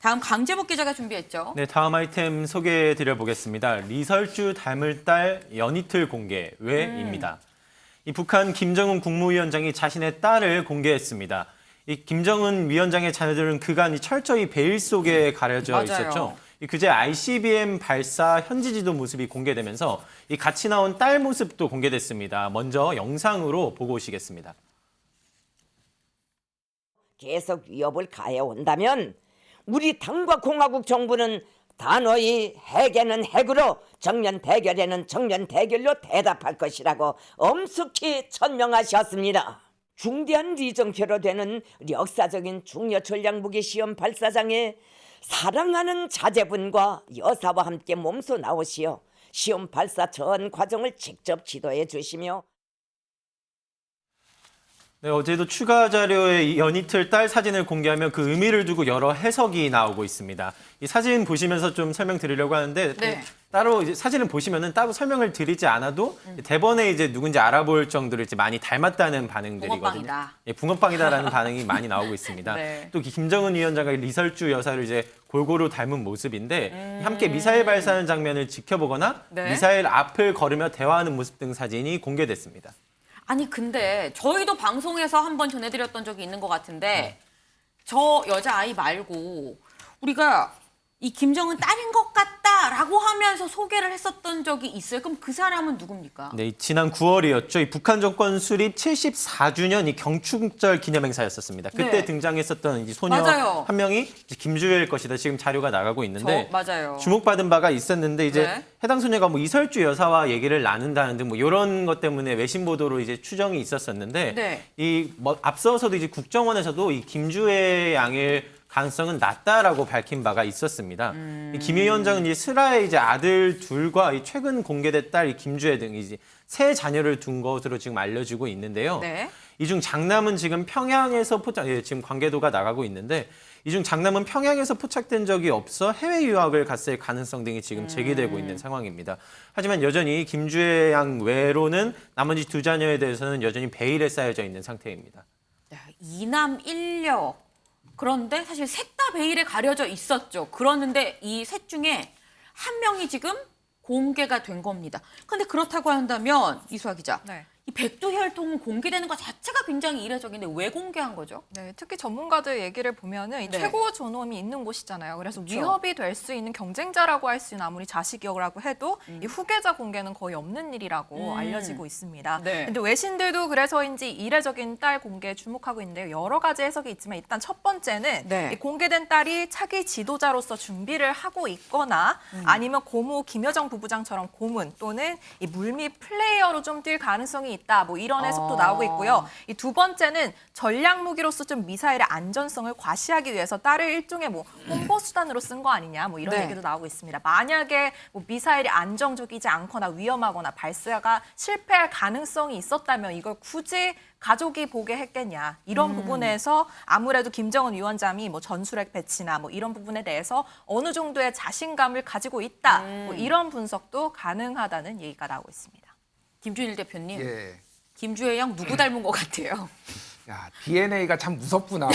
다음 강재복 기자가 준비했죠. 네, 다음 아이템 소개해드려 보겠습니다. 리설주 닮을 딸 연이틀 공개 왜입니다. 이 북한 김정은 국무위원장이 자신의 딸을 공개했습니다. 이 김정은 위원장의 자녀들은 그간 철저히 베일 속에 가려져 맞아요. 있었죠. 그제 ICBM 발사 현지 지도 모습이 공개되면서 이 같이 나온 딸 모습도 공개됐습니다. 먼저 영상으로 보고 오시겠습니다. 계속 위협을 가해온다면 우리 당과 공화국 정부는 단호히 핵에는 핵으로 정면 대결에는 정면 대결로 대답할 것이라고 엄숙히 천명하셨습니다. 중대한 리정표로 되는 역사적인 중요 전략무기 시험 발사장에 사랑하는 자제분과 여사와 함께 몸소 나오시어 시험 발사 전 과정을 직접 지도해 주시며 네, 어제도 추가 자료에 연이틀 딸 사진을 공개하며 그 의미를 두고 여러 해석이 나오고 있습니다. 이 사진 보시면서 좀 설명드리려고 하는데 네. 따로 이제 사진을 보시면은 따로 설명을 드리지 않아도 대번에 이제 누군지 알아볼 정도로 이제 많이 닮았다는 반응들이거든요. 붕어빵이다. 예, 붕어빵이다라는 반응이 많이 나오고 있습니다. 네. 또 김정은 위원장과 리설주 여사를 이제 골고루 닮은 모습인데 함께 미사일 발사하는 장면을 지켜보거나 네. 미사일 앞을 걸으며 대화하는 모습 등 사진이 공개됐습니다. 아니 근데 저희도 방송에서 한번 전해드렸던 적이 있는 것 같은데 저 여자아이 말고 우리가 이 김정은 딸인 것 같다라고 하면서 소개를 했었던 적이 있어요. 그럼 그 사람은 누굽니까? 네, 지난 9월이었죠. 이 북한 정권 수립 74주년 이 경축절 기념행사였었습니다. 그때 네. 등장했었던 이 소녀 맞아요. 한 명이 김주혜일 것이다. 지금 자료가 나가고 있는데 맞아요. 주목받은 바가 있었는데 이제 네. 해당 소녀가 뭐 이설주 여사와 얘기를 나눈다는 등 뭐 이런 것 때문에 외신 보도로 이제 추정이 있었었는데 네. 이 뭐 앞서서도 이제 국정원에서도 이 김주혜 양일 가능성은 낮다라고 밝힌 바가 있었습니다. 이김 위원장은 이 슬아의 이제 아들 둘과 이 최근 공개된 딸 이 김주혜 등 이제 세 자녀를 둔 것으로 지금 알려지고 있는데요. 네. 이 중 장남은 지금 평양에서 지금 관계도가 나가고 있는데 이 중 장남은 평양에서 포착된 적이 없어 해외 유학을 갔을 가능성 등이 지금 제기되고 있는 상황입니다. 하지만 여전히 김주혜 양 외로는 나머지 두 자녀에 대해서는 여전히 베일에 쌓여져 있는 상태입니다. 네, 이남 일녀. 그런데 사실 셋 다 베일에 가려져 있었죠. 그러는데 이 셋 중에 한 명이 지금 공개가 된 겁니다. 그런데 그렇다고 한다면 이수아 기자, 네. 이 백두혈통 공개되는 것 자체가 굉장히 이례적인데 왜 공개한 거죠? 네, 특히 전문가들 얘기를 보면은 이 네. 최고 존엄이 있는 곳이잖아요. 그래서 그렇죠. 위협이 될 수 있는 경쟁자라고 할 수 있는 아무리 자식이라고 해도 이 후계자 공개는 거의 없는 일이라고 알려지고 있습니다. 네. 근데 외신들도 그래서인지 이례적인 딸 공개에 주목하고 있는데요. 여러 가지 해석이 있지만 일단 첫 번째는 네. 이 공개된 딸이 차기 지도자로서 준비를 하고 있거나 아니면 고모 김여정 부부장처럼 고문 또는 이 물밑 플레이어로 좀 뛸 가능성이 있다. 뭐 이런 해석도 나오고 있고요. 이 두 번째는 전략 무기로서 좀 미사일의 안전성을 과시하기 위해서 딸을 일종의 뭐 홍보 수단으로 쓴 거 아니냐. 뭐 이런 네. 얘기도 나오고 있습니다. 만약에 뭐 미사일이 안정적이지 않거나 위험하거나 발사가 실패할 가능성이 있었다면 이걸 굳이 가족이 보게 했겠냐. 이런 부분에서 아무래도 김정은 위원장이 뭐 전술핵 배치나 뭐 이런 부분에 대해서 어느 정도의 자신감을 가지고 있다. 뭐 이런 분석도 가능하다는 얘기가 나오고 있습니다. 김준일 대표님, 예. 김주혜 양 누구 닮은 것 같아요? 야, DNA가 참 무섭구나.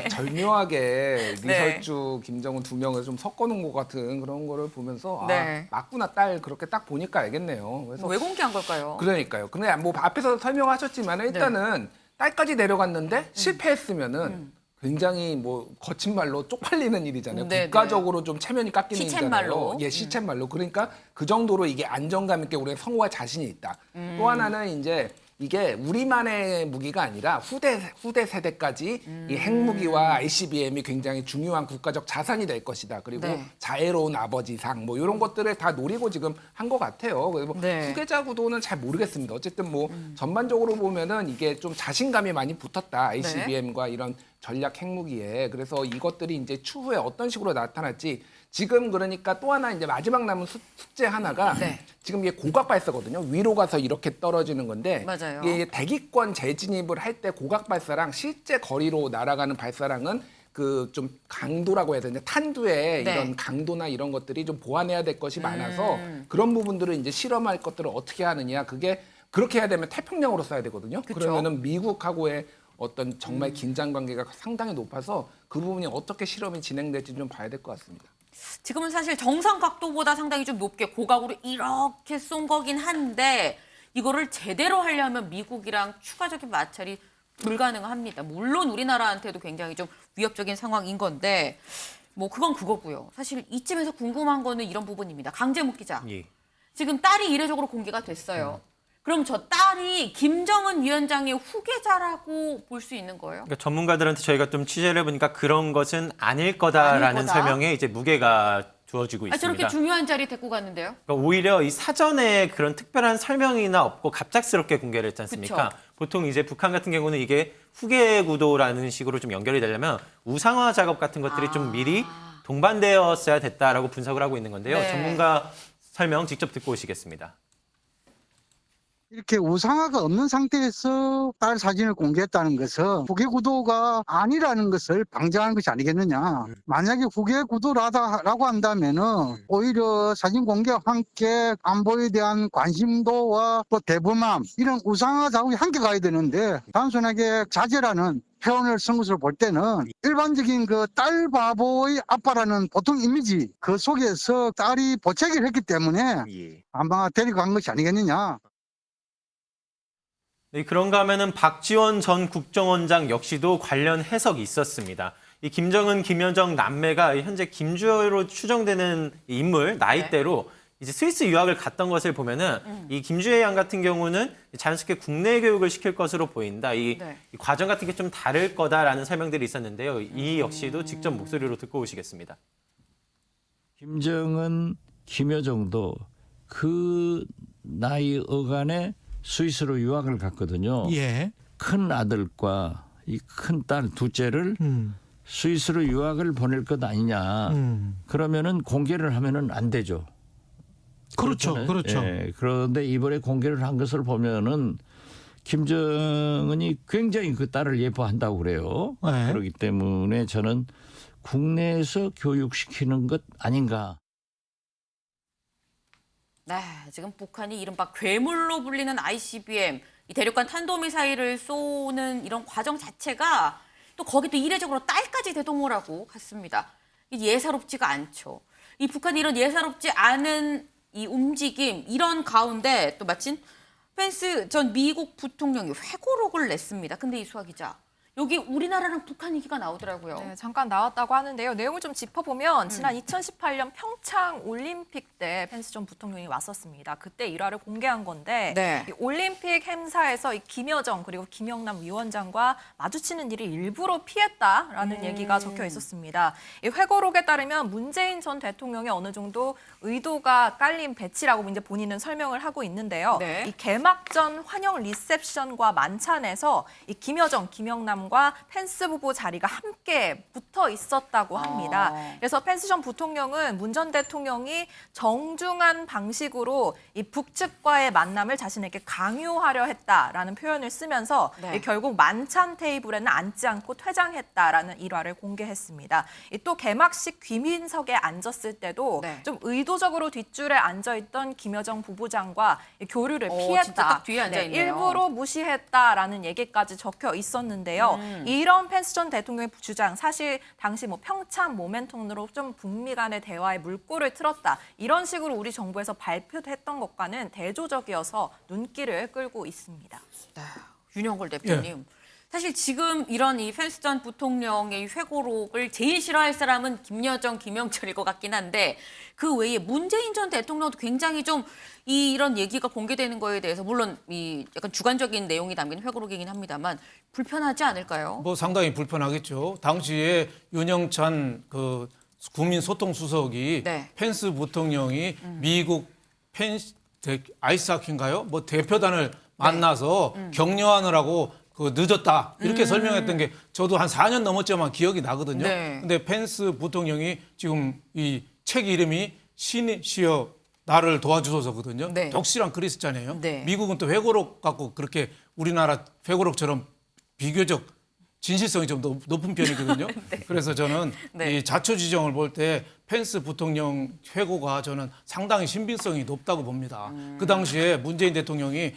절묘하게 리설주, 김정은 두 명을 좀 섞어놓은 것 같은 그런 거를 보면서 네. 아, 맞구나 딸 그렇게 딱 보니까 알겠네요. 그래서 왜 공개한 걸까요? 그러니까요. 근데 뭐 앞에서 설명하셨지만 일단은 딸까지 내려갔는데 실패했으면은 굉장히 뭐 거친 말로 쪽팔리는 일이잖아요. 네, 국가적으로 좀 체면이 깎이는 시쳇말로. 일이잖아요. 예, 시쳇말로. 그러니까 그 정도로 이게 안정감 있게 우리가 성공할 자신이 있다. 또 하나는 이제 이게 우리만의 무기가 아니라 후대 세대까지 이 핵무기와 ICBM이 굉장히 중요한 국가적 자산이 될 것이다. 그리고 네. 자애로운 아버지상 뭐 이런 것들을 다 노리고 지금 한 것 같아요. 그래서 뭐 네. 후계자 구도는 잘 모르겠습니다. 어쨌든 뭐 전반적으로 보면은 이게 좀 자신감이 많이 붙었다. ICBM과 이런 전략 핵무기에. 그래서 이것들이 이제 추후에 어떤 식으로 나타날지 지금 그러니까 또 하나 이제 마지막 남은 숙제 하나가 네. 지금 이게 고각 발사거든요. 위로 가서 이렇게 떨어지는 건데 맞아요. 이게 대기권 재진입을 할 때 고각 발사랑 실제 거리로 날아가는 발사랑은 그 좀 강도라고 해야 되나 탄두의 네. 이런 강도나 이런 것들이 좀 보완해야 될 것이 많아서 그런 부분들을 이제 실험할 것들을 어떻게 하느냐 그게 그렇게 해야 되면 태평양으로 쏴야 되거든요. 그쵸. 그러면은 미국하고의 어떤 정말 긴장 관계가 상당히 높아서 그 부분이 어떻게 실험이 진행될지 좀 봐야 될 것 같습니다. 지금은 사실 정상 각도보다 상당히 좀 높게 고각으로 이렇게 쏜 거긴 한데 이거를 제대로 하려면 미국이랑 추가적인 마찰이 불가능합니다. 물론 우리나라한테도 굉장히 좀 위협적인 상황인 건데 뭐 그건 그거고요. 사실 이쯤에서 궁금한 거는 이런 부분입니다. 강재묵 기자. 예. 지금 딸이 이례적으로 공개가 됐어요. 그럼 저 딸이 김정은 위원장의 후계자라고 볼 수 있는 거예요? 그러니까 전문가들한테 저희가 좀 취재를 해보니까 그런 것은 아닐 거다라는 아닐 거다? 설명에 이제 무게가 두어지고 아, 있습니다. 저렇게 중요한 자리 데리고 갔는데요? 그러니까 오히려 이 사전에 그런 특별한 설명이나 없고 갑작스럽게 공개를 했지 않습니까? 그쵸. 보통 이제 북한 같은 경우는 이게 후계 구도라는 식으로 좀 연결이 되려면 우상화 작업 같은 것들이 좀 미리 동반되었어야 됐다라고 분석을 하고 있는 건데요. 네. 전문가 설명 직접 듣고 오시겠습니다. 이렇게 우상화가 없는 상태에서 딸 사진을 공개했다는 것은 후계 구도가 아니라는 것을 방증하는 것이 아니겠느냐. 만약에 후계 구도라고 한다면은 오히려 사진 공개와 함께 안보에 대한 관심도와 또 대범함 이런 우상화 작업이 함께 가야 되는데 단순하게 자제라는 표현을 쓴 것으로 볼 때는 일반적인 그 딸 바보의 아빠라는 보통 이미지 그 속에서 딸이 보채기를 했기 때문에 아마 데리고 간 것이 아니겠느냐. 네, 그런가 하면은 박지원 전 국정원장 역시도 관련 해석이 있었습니다. 이 김정은, 김여정 남매가 현재 김주호로 추정되는 인물 나이대로 이제 스위스 유학을 갔던 것을 보면은 이 김주혜 양 같은 경우는 자연스럽게 국내 교육을 시킬 것으로 보인다. 이 과정 같은 게 좀 다를 거다라는 설명들이 있었는데요. 이 역시도 직접 목소리로 듣고 오시겠습니다. 김정은, 김여정도 그 나이 어간에 스위스로 유학을 갔거든요. 예. 큰 아들과 이 큰 딸 둘째를 스위스로 유학을 보낼 것 아니냐. 그러면은 공개를 하면은 안 되죠. 그렇죠. 그렇잖아요. 그렇죠. 예, 그런데 이번에 공개를 한 것을 보면은 김정은이 굉장히 그 딸을 예뻐한다고 그래요. 네. 그렇기 때문에 저는 국내에서 교육시키는 것 아닌가. 네, 지금 북한이 이른바 괴물로 불리는 ICBM, 이 대륙간 탄도미사일을 쏘는 이런 과정 자체가 또 거기도 이례적으로 딸까지 대동을 하고 갔습니다. 이게 예사롭지가 않죠. 이 북한이 이런 예사롭지 않은 이 움직임, 이런 가운데 또 마침 펜스 전 미국 부통령이 회고록을 냈습니다. 근데 이수아 기자, 여기 우리나라랑 북한 얘기가 나오더라고요. 네, 잠깐 나왔다고 하는데요. 내용을 좀 짚어보면 지난 2018년 평창 올림픽 때 펜스 전 부통령이 왔었습니다. 그때 일화를 공개한 건데 네. 이 올림픽 행사에서 이 김여정 그리고 김영남 위원장과 마주치는 일이 일부러 피했다라는 얘기가 적혀 있었습니다. 이 회고록에 따르면 문재인 전 대통령의 어느 정도 의도가 깔린 배치라고 이제 본인은 설명을 하고 있는데요. 네. 이 개막전 환영 리셉션과 만찬에서 이 김여정, 김영남과 펜스 부부 자리가 함께 붙어 있었다고 합니다. 그래서 펜스 전 부통령은 문 전 대통령이 정중한 방식으로 이 북측과의 만남을 자신에게 강요하려 했다라는 표현을 쓰면서 네. 결국 만찬 테이블에는 앉지 않고 퇴장했다라는 일화를 공개했습니다. 또 개막식 귀민석에 앉았을 때도 네. 좀 의도적으로 뒷줄에 앉아있던 김여정 부부장과 교류를 피했다. 진짜 딱 뒤에 앉아있네요. 일부러 무시했다라는 얘기까지 적혀 있었는데요. 이런 펜스 전 대통령의 주장, 사실 당시 뭐 평창 모멘텀으로 좀 북미 간의 대화에 물꼬를 틀었다. 이런 식으로 우리 정부에서 발표했던 것과는 대조적이어서 눈길을 끌고 있습니다. 네, 윤영걸 대표님. 사실 지금 이런 이 펜스 전 부통령의 회고록을 제일 싫어할 사람은 김여정, 김영철일 것 같긴 한데 그 외에 문재인 전 대통령도 굉장히 좀 이런 얘기가 공개되는 거에 대해서 물론 이 약간 주관적인 내용이 담긴 회고록이긴 합니다만 불편하지 않을까요? 뭐 상당히 불편하겠죠. 당시에 윤영찬 그 국민소통수석이 네. 펜스 부통령이 미국 아이스하키인가요? 뭐 대표단을 만나서 격려하느라고 그 늦었다 이렇게 설명했던 게 저도 한 4년 넘었지만 기억이 나거든요. 네. 근데 펜스 부통령이 지금 이 책 이름이 신이시여 나를 도와주소서거든요. 네. 독실한 그리스잖아요. 네. 미국은 또 회고록 갖고 그렇게 우리나라 회고록처럼 비교적 진실성이 좀 높은 편이거든요. 그래서 저는 네. 이 자초지종을 볼 때 펜스 부통령 회고가 저는 상당히 신빙성이 높다고 봅니다. 그 당시에 문재인 대통령이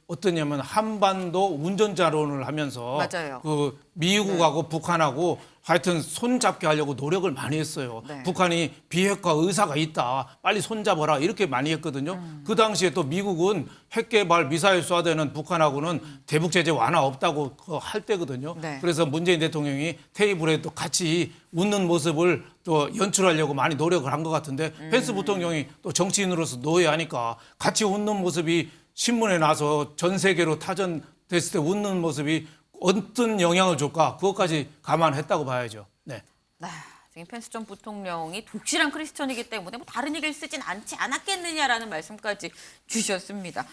어떠냐면 한반도 운전자론을 하면서 맞아요. 그 미국하고 북한하고 하여튼 손잡게 하려고 노력을 많이 했어요. 네. 북한이 비핵화 의사가 있다. 빨리 손잡아라. 이렇게 많이 했거든요. 그 당시에 또 미국은 핵 개발 미사일 쏴대는 북한하고는 대북 제재 완화 없다고 할 때거든요. 네. 그래서 문재인 대통령이 테이블에 또 같이 웃는 모습을 또 연출하려고 많이 노력을 한 것 같은데 펜스 부통령이 또 정치인으로서 노예하니까 같이 웃는 모습이 신문에 나서 전 세계로 타전됐을 때 웃는 모습이 어떤 영향을 줄까 그것까지 감안했다고 봐야죠. 네. 지금 펜스 전 부통령이 독실한 크리스천이기 때문에 뭐 다른 얘기를 쓰진 않지 않았겠느냐라는 말씀까지 주셨습니다.